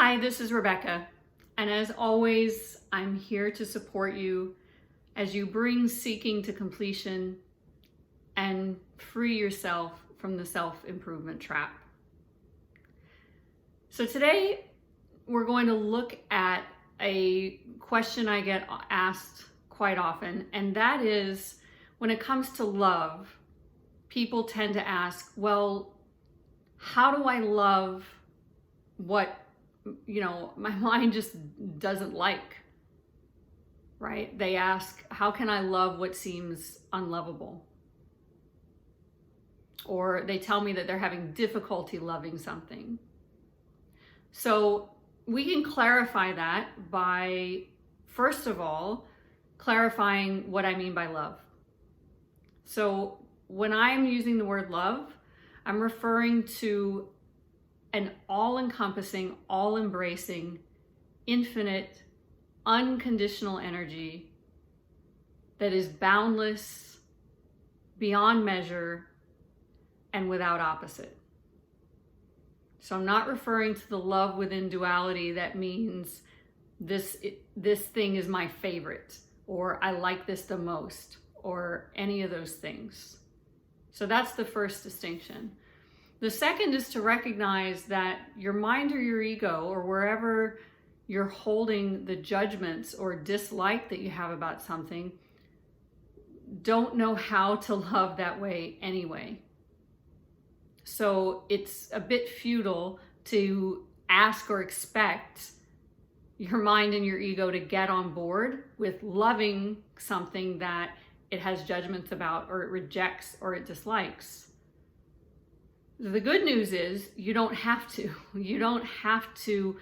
Hi, this is Rebecca, and as always, I'm here to support you as you bring seeking to completion and free yourself from the self-improvement trap. So today, we're going to look at a question I get asked quite often, and that is, when it comes to love, people tend to ask, well, how do I love what my mind just doesn't like, right? They ask, how can I love what seems unlovable? Or they tell me that they're having difficulty loving something. So we can clarify that by, first of all, clarifying what I mean by love. So when I'm using the word love, I'm referring to an all-encompassing, all-embracing, infinite, unconditional energy that is boundless, beyond measure, and without opposite. So I'm not referring to the love within duality that means this thing is my favorite, or I like this the most, or any of those things. So that's the first distinction. The second is to recognize that your mind or your ego, or wherever you're holding the judgments or dislike that you have about something, don't know how to love that way anyway. So it's a bit futile to ask or expect your mind and your ego to get on board with loving something that it has judgments about, or it rejects, or it dislikes. The good news is you don't have to. You don't have to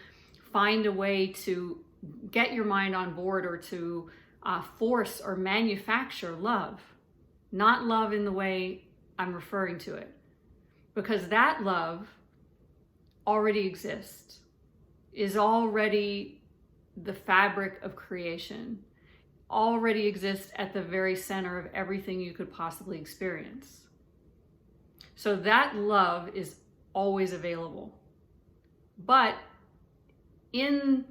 find a way to get your mind on board or to force or manufacture love. Not love in the way I'm referring to it. Because that love already exists, is already the fabric of creation, already exists at the very center of everything you could possibly experience. So that love is always available. But in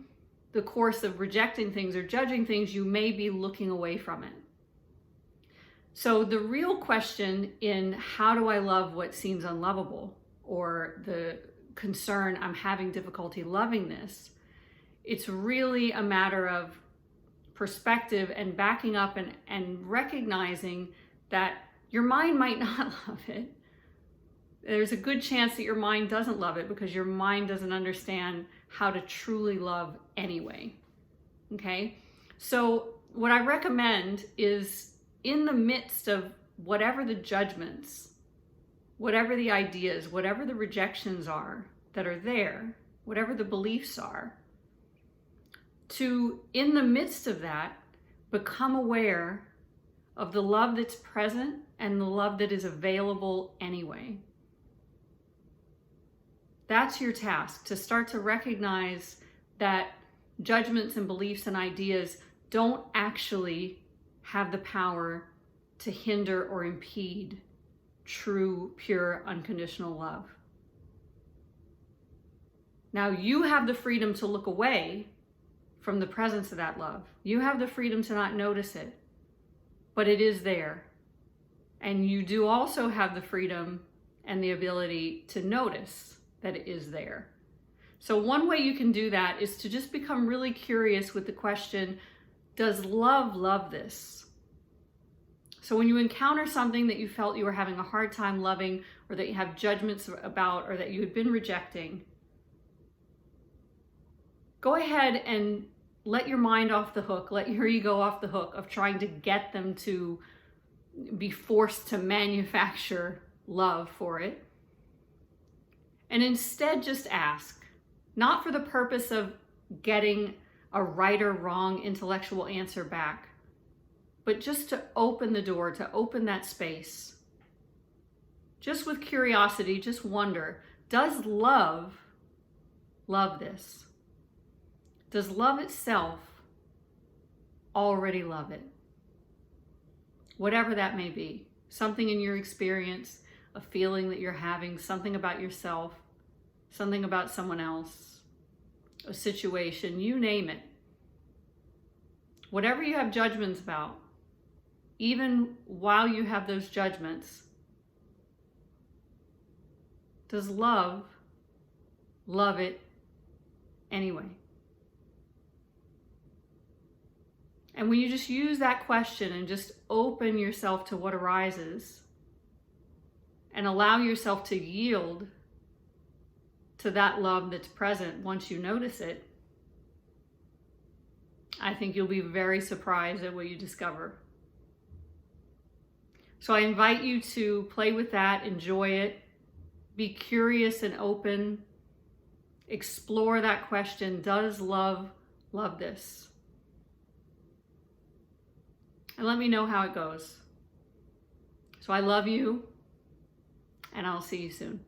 the course of rejecting things or judging things, you may be looking away from it. So the real question in how do I love what seems unlovable, or the concern I'm having difficulty loving this, it's really a matter of perspective and backing up and recognizing that your mind might not love it. There's a good chance that your mind doesn't love it because your mind doesn't understand how to truly love anyway. Okay? So what I recommend is, in the midst of whatever the judgments, whatever the ideas, whatever the rejections are that are there, whatever the beliefs are, to, in the midst of that, become aware of the love that's present and the love that is available anyway. That's your task, to start to recognize that judgments and beliefs and ideas don't actually have the power to hinder or impede true, pure, unconditional love. Now, you have the freedom to look away from the presence of that love. You have the freedom to not notice it, but it is there. And you do also have the freedom and the ability to notice that it is there. So one way you can do that is to just become really curious with the question, does love love this? So when you encounter something that you felt you were having a hard time loving, or that you have judgments about, or that you had been rejecting, go ahead and let your mind off the hook, let your ego off the hook of trying to get them to be forced to manufacture love for it. And instead just ask, not for the purpose of getting a right or wrong intellectual answer back, but just to open the door, to open that space. Just with curiosity, just wonder, does love love this? Does love itself already love it? Whatever that may be, something in your experience, a feeling that you're having, something about yourself, something about someone else. a situation, you name it. Whatever you have judgments about, even while you have those judgments, does love it anyway? And when you just use that question and just open yourself to what arises and allow yourself to yield to that love that's present once you notice it, I think you'll be very surprised at what you discover. So I invite you to play with that, enjoy it, be curious and open, explore that question, does love this? And let me know how it goes. So I love you, and I'll see you soon.